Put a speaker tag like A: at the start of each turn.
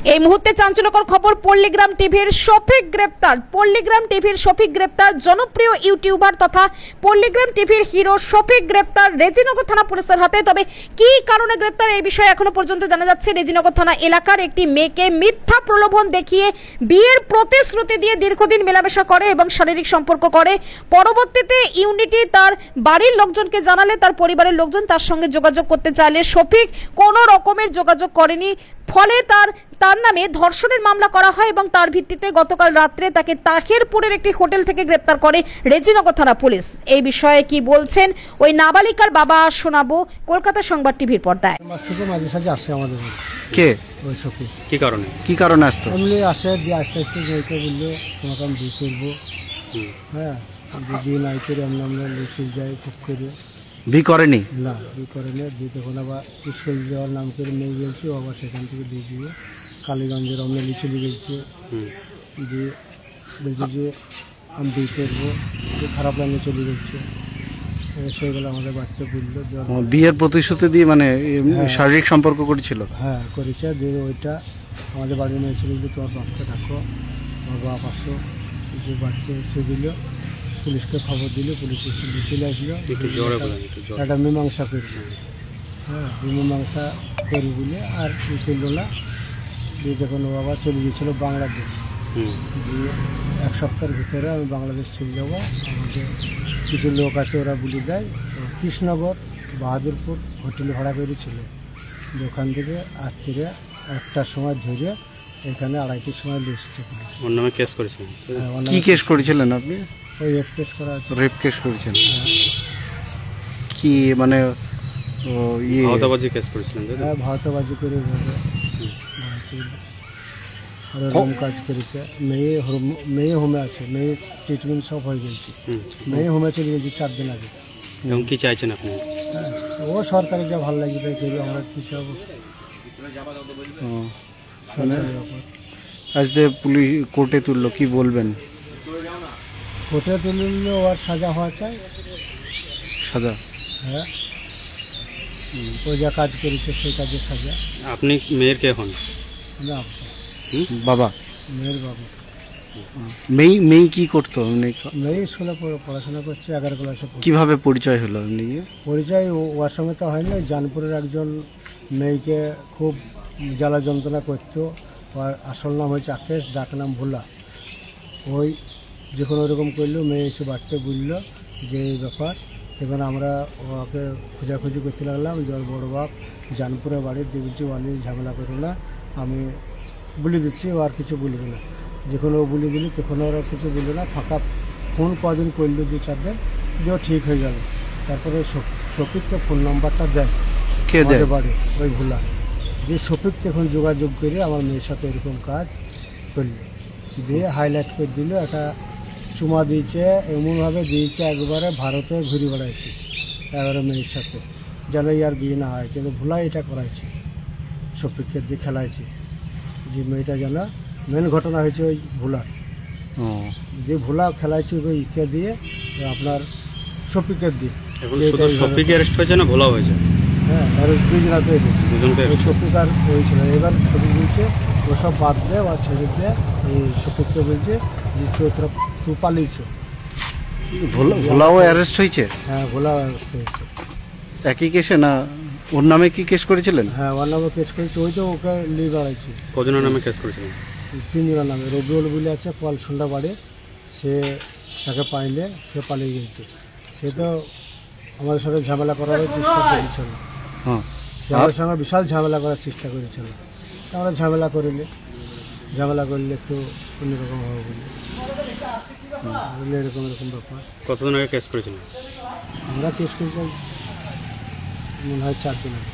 A: এই মুহূর্তে চাঞ্চল্যকর খবর, পল্লীগ্রাম টিভির শফিক গ্রেপ্তার। পল্লীগ্রাম টিভির শফিক গ্রেপ্তার। জনপ্রিয় ইউটিউবার তথা পল্লীগ্রাম টিভির হিরো শফিক গ্রেপ্তার রেজিনগর থানা পুলিশের হাতে। তবে কি কারণে গ্রেপ্তার এই বিষয়ে এখনো পর্যন্ত জানা যাচ্ছে। রেজিনগর থানা এলাকার একটি মেয়েকে মিথ্যা প্রলোভন দেখিয়ে বিয়ের প্রতিশ্রুতি দিয়ে দীর্ঘদিন মেলামেশা করে এবং শারীরিক সম্পর্ক করে। পরবর্তীতে ইউনিটি তার বাড়ির লোকজনকে জানালে তার পরিবারের লোকজন তার সঙ্গে যোগাযোগ করতে চাইলে শফিক কোনো রকমের যোগাযোগ করেনি। ফলে তার নামে ধর্ষণের মামলা করা হয় এবং তার ভিত্তিতে গতকাল রাত্রে তাকে তাহিরপুরের একটি হোটেল থেকে গ্রেপ্তার করে রেজিনগর থানা পুলিশ। এই বিষয়ে কি বলছেন ওই নাবালিকার বাবা শোনাবো কলকাতা সংবাদ টিভির পর্দায়।
B: মাঝে সাঝে আসে আমাদের
C: কে
B: ওই শফিক।
C: কি কারণে আসতো?
B: এমনি আসে, দিয়ে আস্তে আস্তে যেতে বললো তোমাকে আমি বিয়ে করবো। হ্যাঁ, বিয়ে নাই করে আমরা লিখে যাই খুব করে।
C: বিয়ে করেনি?
B: না, বিয়ে করেনি। দিয়ে তখন আবার স্কুল যাওয়ার নাম করে মেয়ে গেছি, আবার সেখান থেকে দিয়ে দিয়ে কালীগঞ্জের আমরা লিচু গেছি। দিয়ে বলছি যে আমি বিয়ে করবো, খারাপ লাইনে চলে গেছে। সেগুলো আমাদের বাড়িতে বললো।
C: বিয়ের প্রতিশ্রুতি দিয়ে মানে শারীরিক সম্পর্ক করেছিল?
B: হ্যাঁ, করেছে। দিয়ে ওইটা আমাদের বাড়ির মেয়ে ছিল যে তোমার বাপকে ডাকো, তোমার বাপ আসো। যে বাড়িতে এসে দিল, পুলিশকে খবর দিল, পুলিশ চলে আসলো। একটা মীমাংসা করল। হ্যাঁ, মীমাংসা করি বলে আর করলো না। দিয়ে যখন ও আবার চলে গিয়েছিলো বাংলাদেশ, দিয়ে এক সপ্তাহের ভিতরে আমি বাংলাদেশ চলে যাবো। আমাদের কিছু লোক আছে, ওরা বলে দেয় কৃষ্ণনগর বাহাদুরপুর হোটেলে ভাড়া করেছিল। ওখান থেকে রাত্রিরে 1টার সময় ধরে এখানে 2:30টার সময় এসেছে পুলিশ।
C: ওর নামে কেস করেছিলেন? কি কেস করেছিলেন আপনি?
B: ওই রেপ কেস করা আছে।
C: রেপ কেস করেছেন? কি মানে ভাওতাবাজি কেস করেছিলেন?
B: হ্যাঁ, ভাওতাবাজি করে কাজ করেছে। মেয়ে হোমে আছে, মেয়ে ট্রিটমেন্ট সব হয়ে গেছে। মেয়ে হোমে চলে গেছে 4 দিন আগে।
C: এবং কি চাইছেন আপনি?
B: হ্যাঁ, ও সরকারি যা ভালো লাগে তাই করবে, আমরা কিছু হবো।
C: আজ যে পুলিশ কোর্টে তুললো, কি বলবেন?
B: কোর্টে তুললে ওর সাজা হওয়া চাই।
C: সাজা?
B: হ্যাঁ, ও যা কাজ করেছে সেই কাজের সাজা।
C: আপনি মেয়ের কে হন?
B: না,
C: বাবা।
B: মেয়ের বাবা।
C: মেয়ে কি করতো?
B: মেয়ে স্কুলে পড়াশোনা করছে, 11 ক্লাসে।
C: কিভাবে পরিচয় হলো? এমনি
B: পরিচয় ওর সঙ্গে তো হয়নি। জানপুরের একজন মেয়েকে খুব জ্বালা যন্ত্রণা করতো। ওর আসল নাম হয়েছে আকেশ, ডাক নাম ভোলা। ওই যখন ওরকম করলো, মেয়ে এসে বাড়িতে বললো যে এই ব্যাপার। তখন আমরা ওকে খোঁজাখুঁজি করতে লাগলাম যে ওর বড়ো বাপ জানপুরে বাড়ি। দিয়ে বলছি ও নিয়ে ঝামেলা করো না, আমি বলে দিচ্ছি, ও আর কিছু বলবে না। যখন ও বলে দিল তখন ওরা কিছু বললো না। ফাঁকা ফোন কদিন করলো, 2-4 দিন, দিয়ে ঠিক হয়ে গেল। তারপরে শফিককে ফোন নাম্বারটা দেয়। কে দেয়? বাড়ি ওই ভোলা। দিয়ে শফিক তখন যোগাযোগ করে আমার মেয়ের সাথে এরকম কাজ করলো। দিয়ে হাইলাইট করে দিল, একটা চুমা দিয়েছে, এমনভাবে দিয়েছে একবারে ভারতে ঘুরে বেড়াইছে 11 মেয়ের সাথে, যেন ইয়ার বিয়ে না হয়। কিন্তু ভোলা এটা করাইছে, শফিককে দিয়ে খেলাইছে যে মেয়েটা যেন। মেন ঘটনা হয়েছে ওই ভোলার। যে ভোলা খেলাইছে ওই ইকে দিয়ে, আপনার শফিকের দিয়ে।
C: শফিক অ্যারেস্ট হয়েছে না ভোলা হয়েছে?
B: হ্যাঁ, অ্যারেস্ট 2 জনাতে হয়েছে। শফিক আর হয়েছিল। এবার শফিক বলছে ওসব বাদ দে, আর ছেড়ে দিয়ে এই শফিককে বলছে যে চৈত্র তুই পালিয়েছ।
C: ভোলাও অ্যারেস্ট হয়েছে?
B: হ্যাঁ, ভোলাও অ্যারেস্ট হয়েছে।
C: একই কেসে না? ওর নামে কি কেস করেছিলেন?
B: হ্যাঁ, ওর নামে কেস করেছে। ওই তো ওকে নিয়ে বেড়াইছে।
C: কজনের নামে কেস করেছিলেন?
B: 3 জনের নামে। রবিউল বলে আছে পালসুন্ডা বাড়ি, সে তাকে পাইলে সে পালিয়ে গেছে। সে তো আমাদের সাথে ঝামেলা করার চেষ্টা করেছিল। সে আমাদের সঙ্গে বিশাল ঝামেলা করার চেষ্টা করেছিল। আমরা ঝামেলা করলে একটু অন্যরকম হবে বলে এরকম ব্যাপার।
C: কতদিন আগে কেস করেছিলেন?
B: আমরা কেস করেছিলাম মনে হয় 4 দিন আগে।